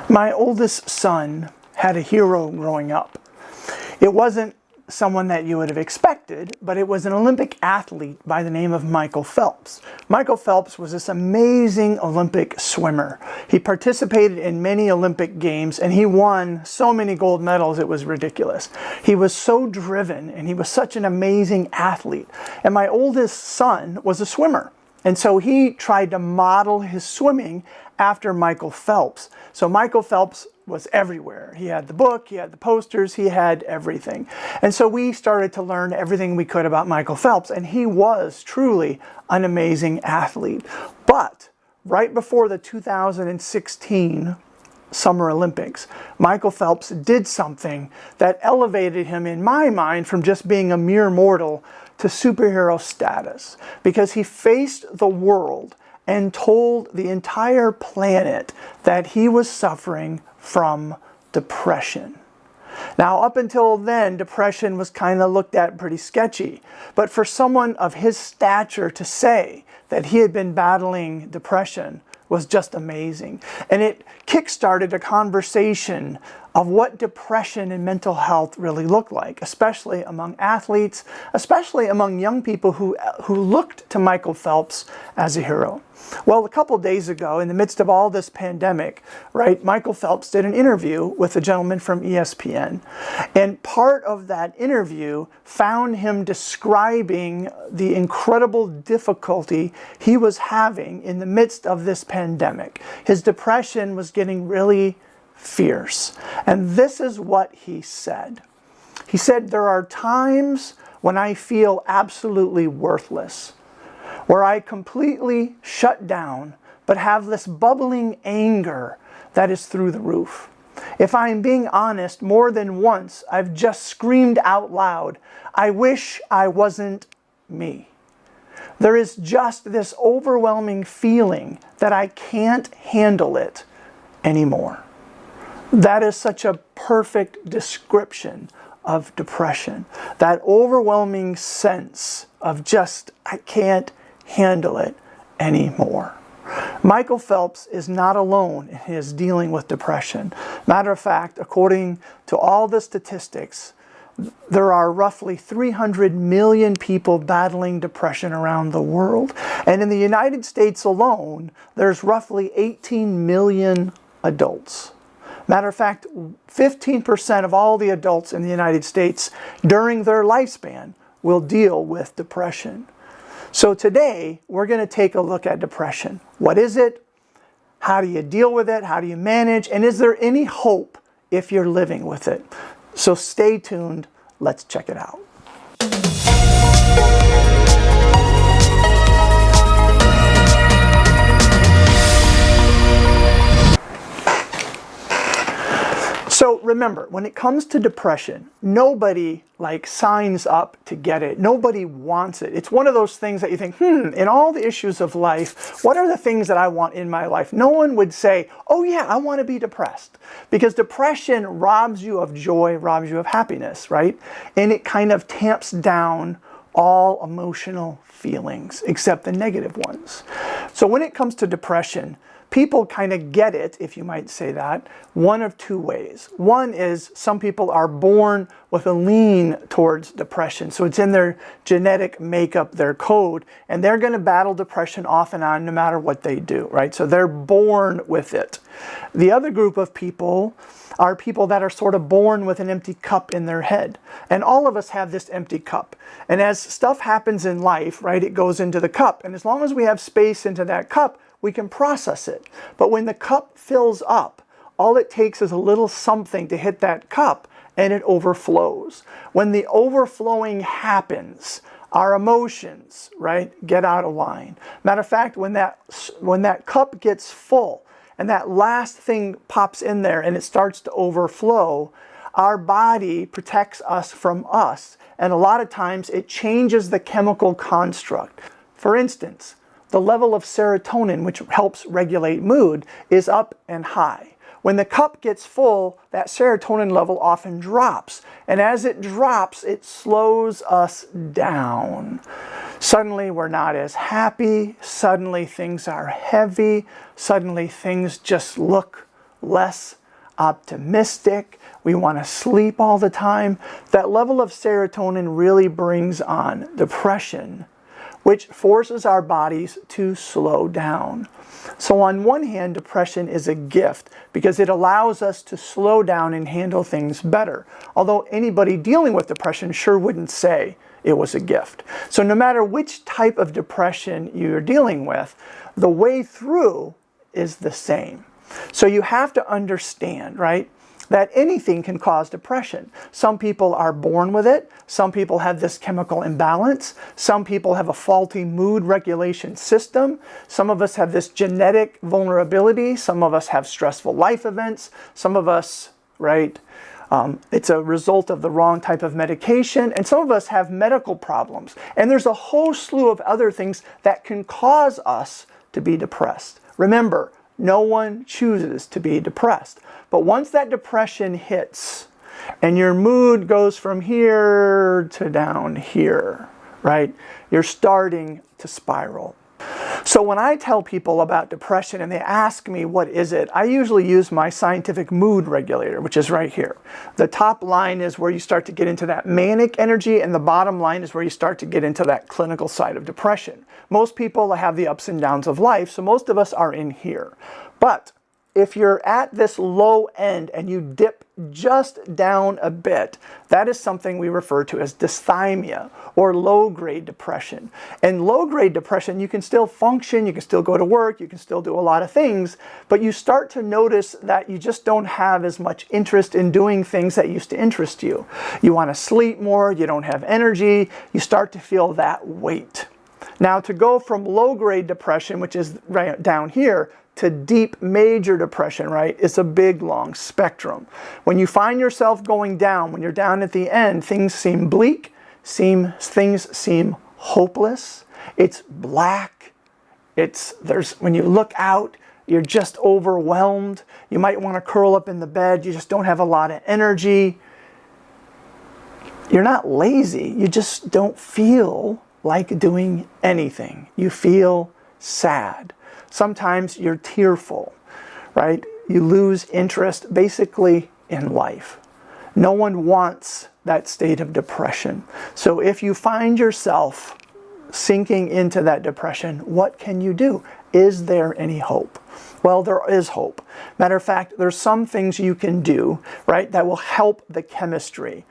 My oldest son had a hero growing up. It wasn't someone that you would have expected, but it was an Olympic athlete by the name of Michael Phelps. Michael Phelps was this amazing Olympic swimmer. He participated in many Olympic games and he won so many gold medals it was ridiculous. He was so driven and he was such an amazing athlete. And my oldest son was a swimmer. And so he tried to model his swimming after Michael Phelps. So Michael Phelps was everywhere. He had the book, he had the posters, he had everything. And so we started to learn everything we could about Michael Phelps, and he was truly an amazing athlete. But right before the 2016 Summer Olympics, Michael Phelps did something that elevated him, in my mind, from just being a mere mortal to superhero status, because he faced the world and told the entire planet that he was suffering from depression. Now, up until then, depression was kind of looked at pretty sketchy, but for someone of his stature to say that he had been battling depression was just amazing. And it kick-started a conversation of what depression and mental health really look like, especially among athletes, especially among young people who looked to Michael Phelps as a hero. Well, a couple days ago, in the midst of all this pandemic, right, Michael Phelps did an interview with a gentleman from ESPN. And part of that interview found him describing the incredible difficulty he was having in the midst of this pandemic. His depression was getting really fierce. And this is what he said. He said, "There are times when I feel absolutely worthless, where I completely shut down, but have this bubbling anger that is through the roof. If I'm being honest, more than once I've just screamed out loud, I wish I wasn't me. There is just this overwhelming feeling that I can't handle it anymore." That is such a perfect description of depression. That overwhelming sense of just, I can't handle it anymore. Michael Phelps is not alone in his dealing with depression. Matter of fact, according to all the statistics, there are roughly 300 million people battling depression around the world. And in the United States alone, there's roughly 18 million adults. Matter of fact, 15% of all the adults in the United States during their lifespan will deal with depression. So today, we're going to take a look at depression. What is it? How do you deal with it? How do you manage? And is there any hope if you're living with it? So stay tuned. Let's check it out. So remember, when it comes to depression, nobody signs up to get it. Nobody wants it. It's one of those things that you think, in all the issues of life, what are the things that I want in my life? No one would say, oh yeah, I want to be depressed. Because depression robs you of joy, robs you of happiness, right? And it kind of tamps down all emotional feelings, except the negative ones. So when it comes to depression, people kind of get it, if you might say that, one of two ways. One is some people are born with a lean towards depression. So it's in their genetic makeup, their code, and they're going to battle depression off and on no matter what they do, right? So they're born with it. The other group of people are people that are sort of born with an empty cup in their head. And all of us have this empty cup. And as stuff happens in life, right, it goes into the cup. And as long as we have space into that cup, we can process it. But when the cup fills up, all it takes is a little something to hit that cup and it overflows. When the overflowing happens, our emotions, right, get out of line. Matter of fact, when that cup gets full and that last thing pops in there and it starts to overflow, our body protects us from us. And a lot of times it changes the chemical construct. For instance, the level of serotonin, which helps regulate mood, is up and high. When the cup gets full, that serotonin level often drops. And as it drops, it slows us down. Suddenly, we're not as happy. Suddenly, things are heavy. Suddenly, things just look less optimistic. We want to sleep all the time. That level of serotonin really brings on depression, which forces our bodies to slow down. So on one hand, depression is a gift because it allows us to slow down and handle things better. Although anybody dealing with depression sure wouldn't say it was a gift. So no matter which type of depression you're dealing with, the way through is the same. So you have to understand, right, that anything can cause depression. Some people are born with it. Some people have this chemical imbalance. Some people have a faulty mood regulation system. Some of us have this genetic vulnerability. Some of us have stressful life events. Some of us, right, it's a result of the wrong type of medication. And some of us have medical problems. And there's a whole slew of other things that can cause us to be depressed. Remember, no one chooses to be depressed. But once that depression hits and your mood goes from here to down here, right, you're starting to spiral. So when I tell people about depression and they ask me what is it, I usually use my scientific mood regulator, which is right here. The top line is where you start to get into that manic energy, and the bottom line is where you start to get into that clinical side of depression. Most people have the ups and downs of life, so most of us are in here. But if you're at this low end and you dip just down a bit, that is something we refer to as dysthymia or low-grade depression. And low-grade depression, you can still function, you can still go to work, you can still do a lot of things, but you start to notice that you just don't have as much interest in doing things that used to interest you. You want to sleep more, you don't have energy, you start to feel that weight. Now, to go from low-grade depression, which is right down here, to deep major depression, right, it's a big, long spectrum. When you find yourself going down, when you're down at the end, things seem bleak, things seem hopeless. It's black. When you look out, you're just overwhelmed. You might want to curl up in the bed. You just don't have a lot of energy. You're not lazy. You just don't feel like doing anything. You feel sad. Sometimes you're tearful, right? You lose interest basically in life. No one wants that state of depression. So if you find yourself sinking into that depression, what can you do? Is there any hope? Well, there is hope. Matter of fact, there's some things you can do, right, that will help the chemistry.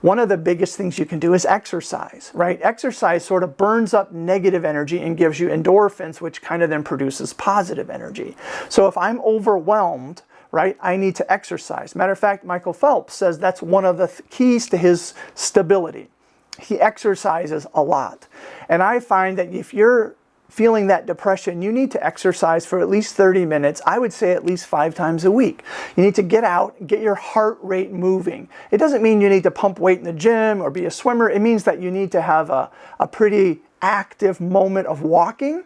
One of the biggest things you can do is exercise, right? Exercise sort of burns up negative energy and gives you endorphins, which kind of then produces positive energy. So if I'm overwhelmed, right, I need to exercise. Matter of fact, Michael Phelps says that's one of the keys to his stability. He exercises a lot. And I find that if you're feeling that depression, you need to exercise for at least 30 minutes. I would say at least 5 times a week. You need to get out, get your heart rate moving. It doesn't mean you need to pump weight in the gym or be a swimmer. It means that you need to have a pretty active moment of walking.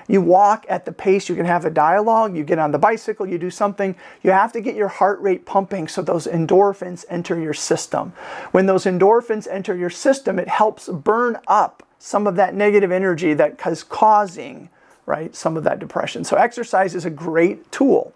You walk at the pace, you can have a dialogue, you get on the bicycle, you do something. You have to get your heart rate pumping so those endorphins enter your system. When those endorphins enter your system, it helps burn up some of that negative energy that is causing, right, some of that depression. So exercise is a great tool.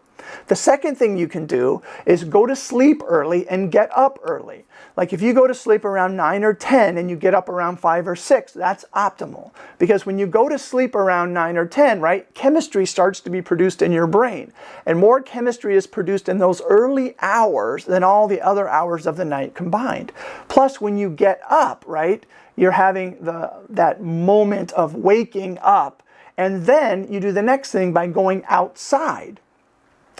The second thing you can do is go to sleep early and get up early. Like if you go to sleep around 9 or 10 and you get up around 5 or 6, that's optimal. Because when you go to sleep around 9 or 10, right, chemistry starts to be produced in your brain. And more chemistry is produced in those early hours than all the other hours of the night combined. Plus, when you get up, right, you're having that moment of waking up. And then you do the next thing by going outside.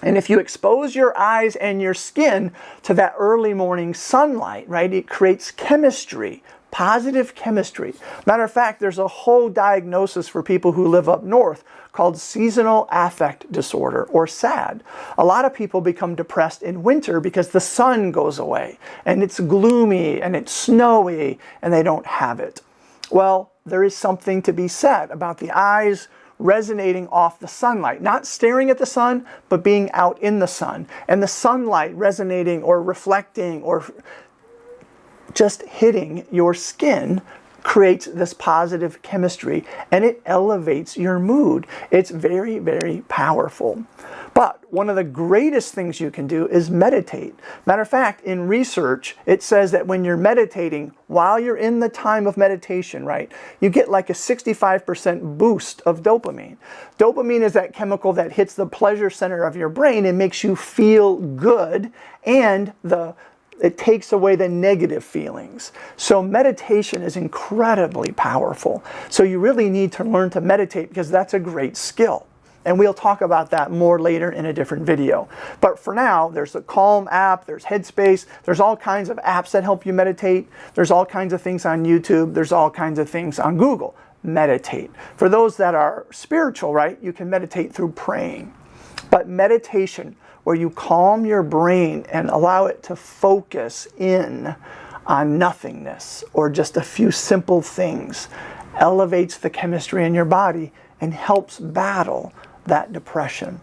And if you expose your eyes and your skin to that early morning sunlight, right, it creates chemistry, positive chemistry. Matter of fact, there's a whole diagnosis for people who live up north called seasonal affect disorder, or SAD. A lot of people become depressed in winter because the sun goes away and it's gloomy and it's snowy and they don't have it. Well, there is something to be said about the eyes resonating off the sunlight, not staring at the sun, but being out in the sun. And the sunlight resonating or reflecting or just hitting your skin creates this positive chemistry and it elevates your mood. It's very, very powerful. But one of the greatest things you can do is meditate. Matter of fact, in research, it says that when you're meditating, while you're in the time of meditation, right, you get like a 65% boost of dopamine. Dopamine is that chemical that hits the pleasure center of your brain and makes you feel good, and it takes away the negative feelings. So meditation is incredibly powerful. So you really need to learn to meditate, because that's a great skill. And we'll talk about that more later in a different video. But for now, there's the Calm app, there's Headspace, there's all kinds of apps that help you meditate. There's all kinds of things on YouTube, there's all kinds of things on Google. Meditate. For those that are spiritual, right, you can meditate through praying. But meditation, where you calm your brain and allow it to focus in on nothingness or just a few simple things, elevates the chemistry in your body and helps battle that depression.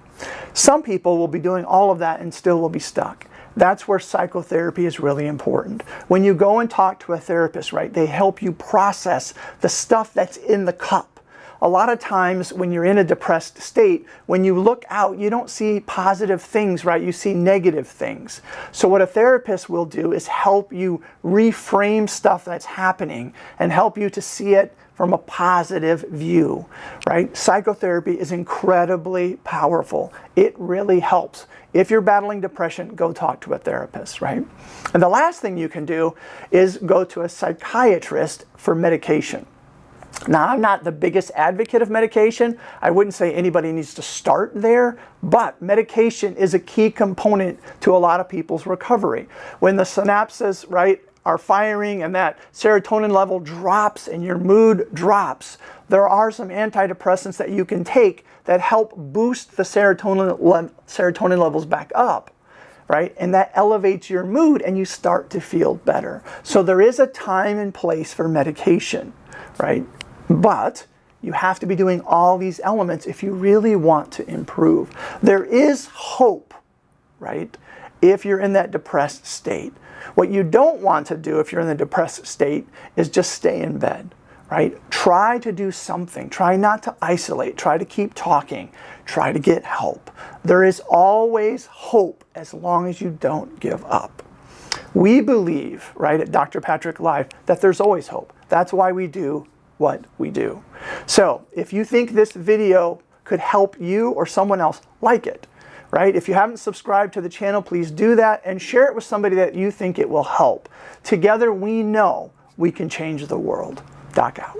Some people will be doing all of that and still will be stuck. That's where psychotherapy is really important. When you go and talk to a therapist, right, they help you process the stuff that's in the cup. A lot of times when you're in a depressed state, when you look out, you don't see positive things, right? You see negative things. So what a therapist will do is help you reframe stuff that's happening and help you to see it from a positive view, right? Psychotherapy is incredibly powerful. It really helps. If you're battling depression, go talk to a therapist, right? And the last thing you can do is go to a psychiatrist for medication. Now, I'm not the biggest advocate of medication. I wouldn't say anybody needs to start there, but medication is a key component to a lot of people's recovery. When the synapses, right, are firing and that serotonin level drops and your mood drops, there are some antidepressants that you can take that help boost the serotonin levels back up, right? And that elevates your mood and you start to feel better. So there is a time and place for medication, right? But you have to be doing all these elements if you really want to improve. There is hope, right, if you're in that depressed state. What you don't want to do if you're in the depressed state is just stay in bed, right? Try to do something. Try not to isolate. Try to keep talking. Try to get help. There is always hope as long as you don't give up. We believe, right, at Dr. Patrick Live, that there's always hope. That's why we do what we do. So if you think this video could help you or someone else, like it, right? If you haven't subscribed to the channel, please do that and share it with somebody that you think it will help. Together we know we can change the world. Doc out.